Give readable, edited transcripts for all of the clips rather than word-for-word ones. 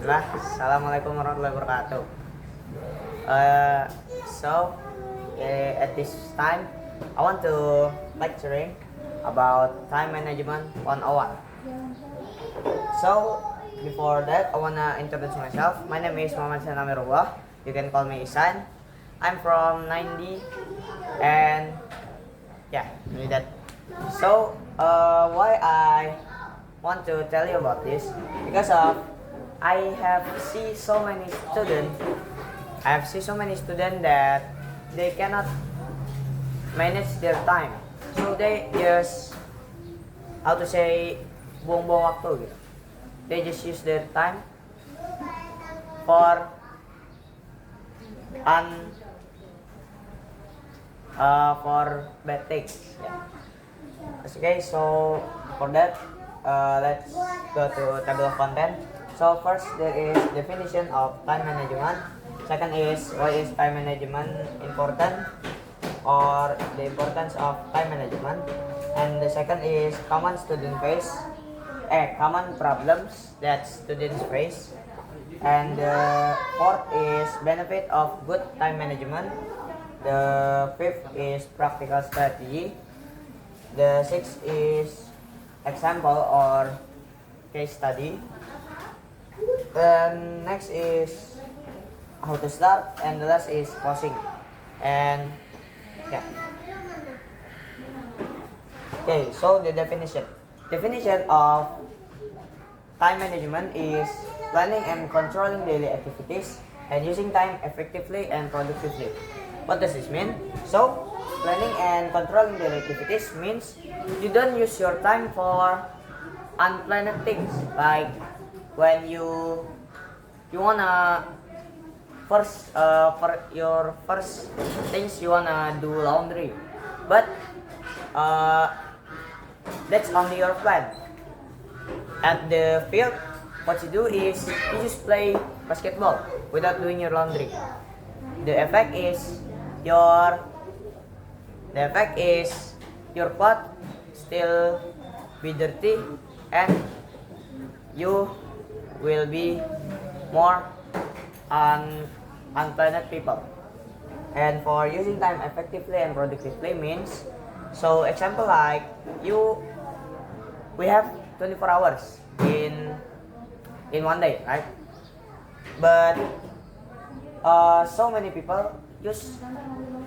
Assalamualaikum warahmatullahi wabarakatuh. Uh, so, at this time, I want to lecturing about time management 101. So, before that, I wanna introduce myself. My name is Muhammad Sanamirullah. You can call me Isan. I'm from 90, and yeah, only that. So, why I want to tell you about this? Because of I have seen so many students. I have seen so many students that they cannot manage their time. So they just how to say buang-buang waktu gitu. They just use their time for un for bad things. Yeah. Okay, so for that, let's go to table of content. So first there is definition of time management. Second is why is time management important or the importance of time management. And the second is common problems that students face. And the fourth is benefit of good time management. The fifth is practical strategy. The sixth is example or case study. Then next is how to start, and the last is closing. And yeah. Okay, so the definition of time management is planning and controlling daily activities and using time effectively and productively. What does this mean? So planning and controlling daily activities means you don't use your time for unplanned things, like when you wanna for your first things you wanna do laundry, but that's only your plan. At the field, what you do is you just play basketball without doing your laundry. The effect is your clothes still be dirty, and you will be more unplanned people. And for using time effectively and productively means, so example like we have 24 hours in one day, right? But so many people use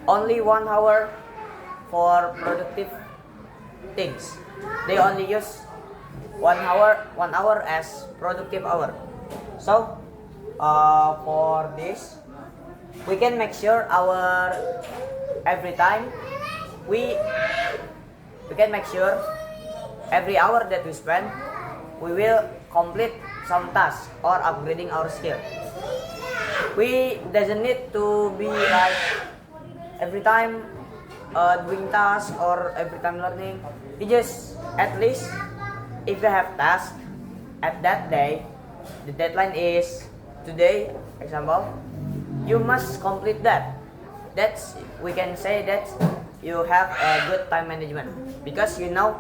only 1 hour for productive things. They only use 1 hour as productive hour. So for this, we can make sure every time we can make sure every hour that we spend, we will complete some task or upgrading our skill. We doesn't need to be like every time doing task or every time learning. We just at least if you have task at that day, the deadline is today, example, you must complete that. We can say that you have a good time management because you know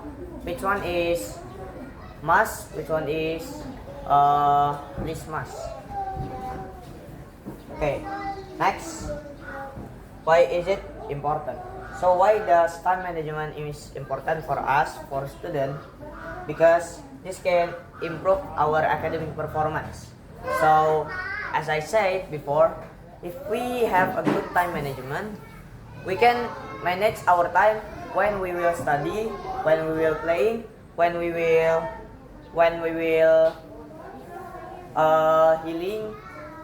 which one is must, which one is least must. Okay, next, why is it important? So why does time management is important for us, for students? Because this can improve our academic performance. So as I said before, if we have a good time management, we can manage our time when we will study, when we will playing, when we will healing,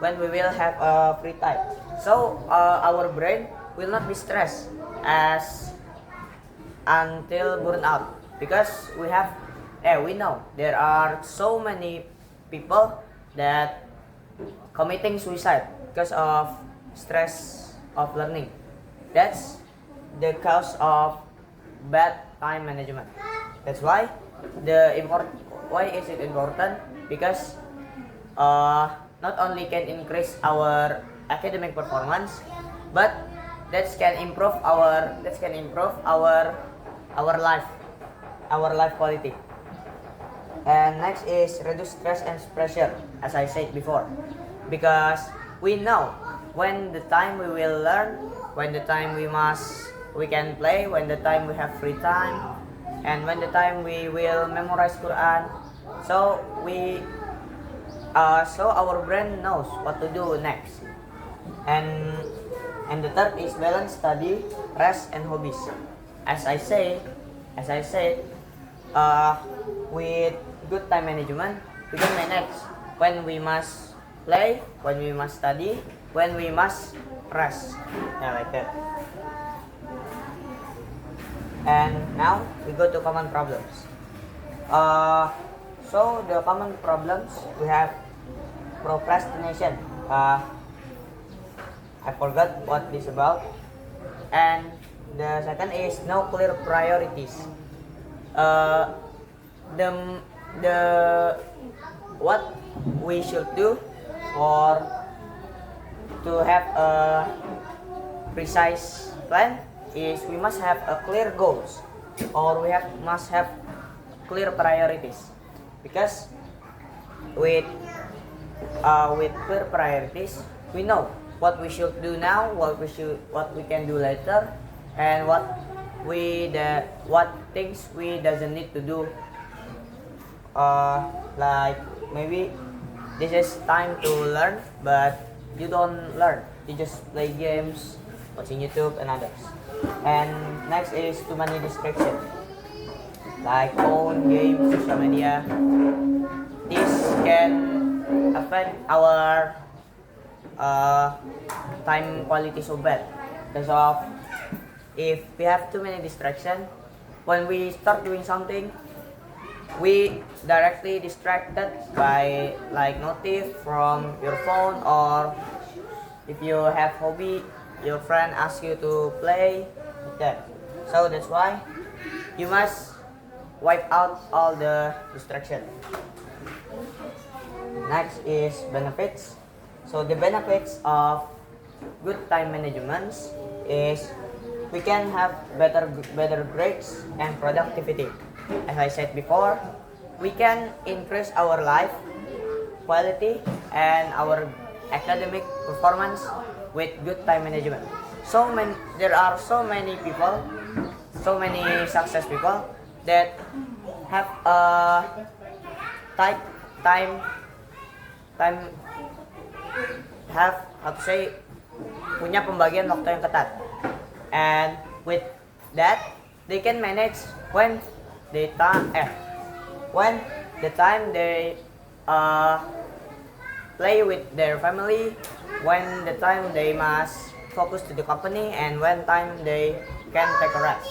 when we will have a free time. So our brain will not be stressed as until burnout, because we know there are so many people that committing suicide because of stress of learning. That's the cause of bad time management. That's why why is it important? Because not only can increase our academic performance, but that can improve our life quality. And next is reduce stress and pressure, as I said before. Because we know when the time we will learn, when the time we can play, when the time we have free time, and when the time we will memorize Quran. So so our brain knows what to do next. And the third is balance study, rest, and hobbies. As I said, with good time management, we can manage when we must play, when we must study, when we must rest. Yeah, like that. And now we go to common problems. So the common problems we have procrastination. I forgot what this about. And the second is no clear priorities. Uh, the what we should do or to have a precise plan is we must have a clear goals, or must have clear priorities, because with clear priorities we know what we should do now, what we can do later, and what things we doesn't need to do. Like maybe this is time to learn, but you don't learn, you just play games, watching YouTube and others. And next is too many distractions, like phone, games, social media. This can affect our time quality so bad, because of if we have too many distractions, when we start doing something, we directly distracted by like notif from your phone, or if you have hobby, your friend asks you to play like that. So that's why you must wipe out all the distraction. Next is benefits. So the benefits of good time management is we can have better grades and productivity. As I said before, we can increase our life quality and our academic performance with good time management. There are so many people, so many success people that have a tight time have how to say punya pembagian waktu yang ketat, and with that they can manage when the time they play with their family, when the time they must focus to the company, and when time they can take a rest.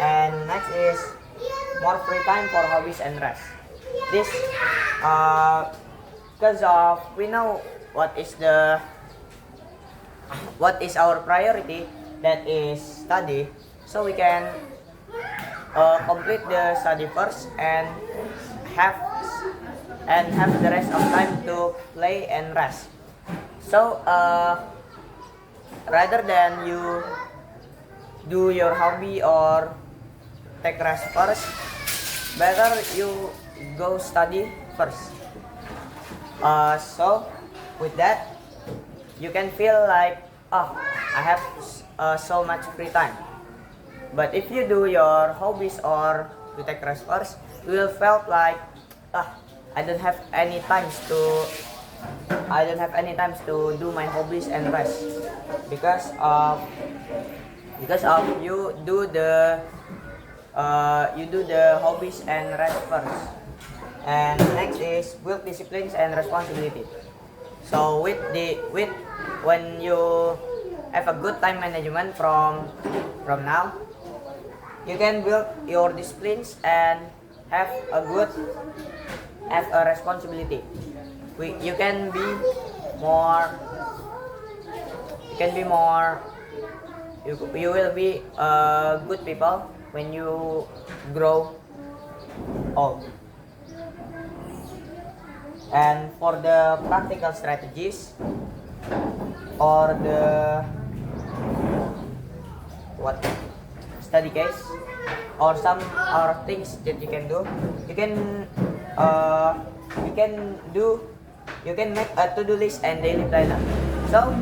And next is more free time for hobbies and rest. This because of we know what is our priority, that is study, so we can complete the study first and have the rest of time to play and rest. So rather than you do your hobby or take rest first, better you go study first. So with that you can feel like, I have so much free time. But if you do your hobbies or you take rest first, you will felt like, I don't have any times to do my hobbies and rest, because of you do the hobbies and rest first. And next is build disciplines and responsibility. So when you have a good time management from now, you can build your disciplines and have a responsibility. You can be more. You will be a good people when you grow old. And for the practical strategies or the study case or some other things that you can do, you can uh, you can do you can make a to-do list and daily planner. So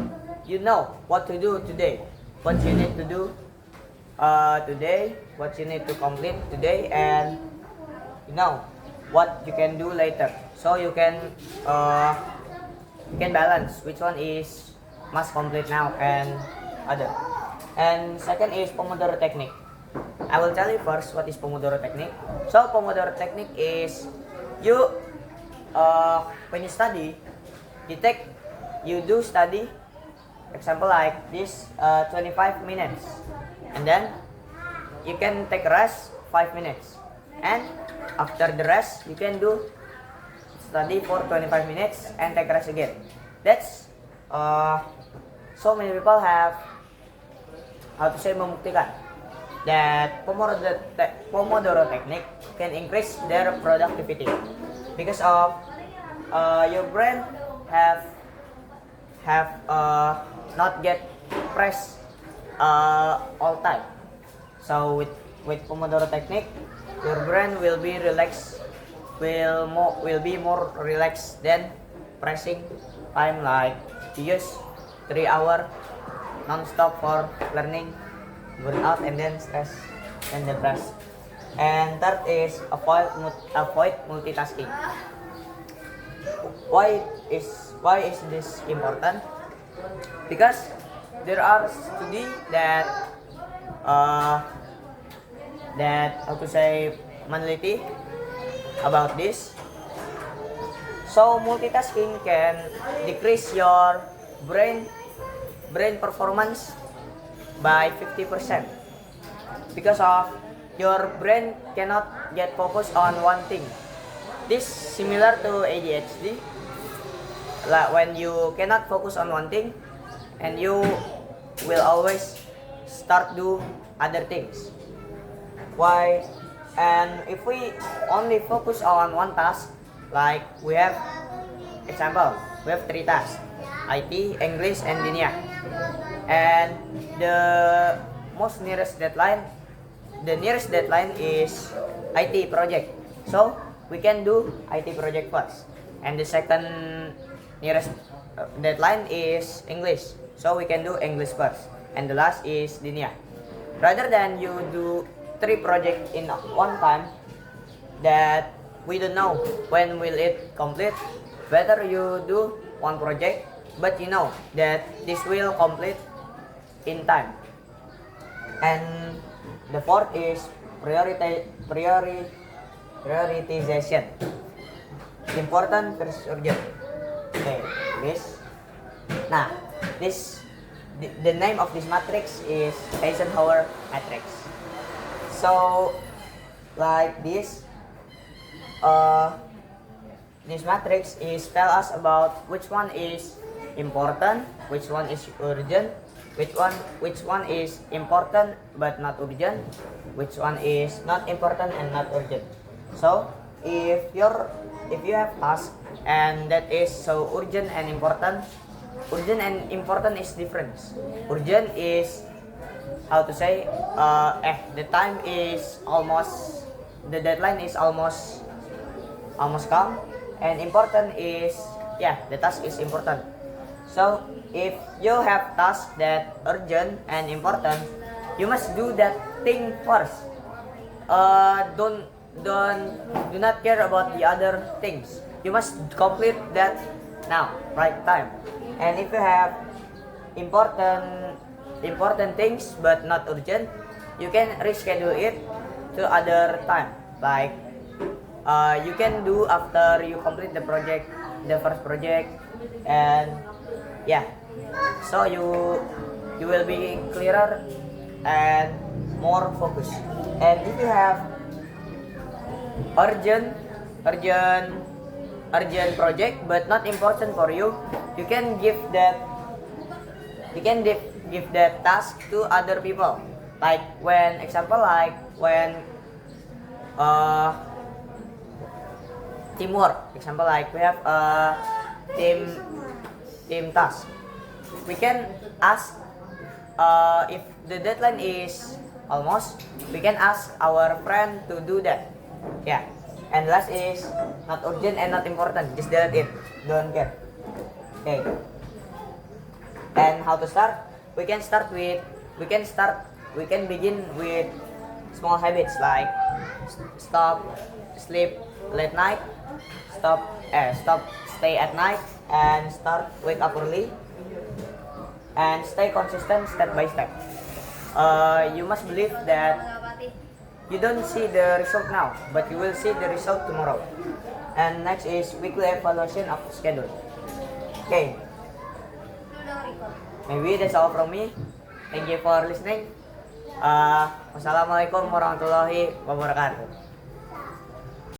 you know what to do today, what you need to do today, what you need to complete today, and you know what you can do later. So you can balance which one is must complete now and other. And second is Pomodoro technique. I will tell you first what is Pomodoro technique. So Pomodoro technique is you when you study, you do study, example like this 25 minutes, and then you can take rest 5 minutes, and after the rest you can do study for 25 minutes and take rest again. That's so many people have membuktikan that Pomodoro technique can increase their productivity because of your brain have not get pressed all time. So with Pomodoro technique, your brain will be relaxed, will be more relaxed than pressing time like you use 3 hour non-stop for learning, burnout, and then stress and depressed. And third is avoid multitasking. Why is this important? Because there are studies that how to say meneliti about this. So multitasking can decrease your brain performance by 50% because of your brain cannot get focused on one thing. This similar to ADHD, like when you cannot focus on one thing and you will always start do other things. Why? And if we only focus on one task, like we have example, we have 3 tasks: IT, English, and Dinia. And the nearest deadline is IT project. So we can do IT project first. And the second nearest deadline is English. So we can do English first. And the last is Dinia. Rather than you do 3 projects in one time that we don't know when will it complete, better you do one project but you know that this will complete in time. And the fourth is prioritization. Important versus urgent. Okay, this. Nah, the name of this matrix is Eisenhower matrix. So, like this matrix is tell us about which one is important, which one is urgent, which one is important but not urgent, which one is not important and not urgent. So if you have task and that is so urgent and important is different. Urgent is how to say the time is almost, the deadline is almost come, and important is the task is important. So if you have tasks that urgent and important, you must do that thing first. Do not care about the other things. You must complete that now, right time. And if you have important things but not urgent, you can reschedule it to other time. Like you can do after you complete the first project, and so you will be clearer and more focused. And if you have urgent project but not important for you, you can give that task to other people. Like when teamwork, example like we have a team task, we can ask if the deadline is almost, we can ask our friend to do that. And last is not urgent and not important. Just delete it. Don't care. Okay. And how to start? We can begin with small habits like stop sleep late night, stop stay at night, and start wake up early, and stay consistent step by step. You must believe that you don't see the result now, but you will see the result tomorrow. And next is weekly evaluation of schedule. Okay, maybe that's all from me. Thank you for listening. Wassalamualaikum warahmatullahi wabarakatuh.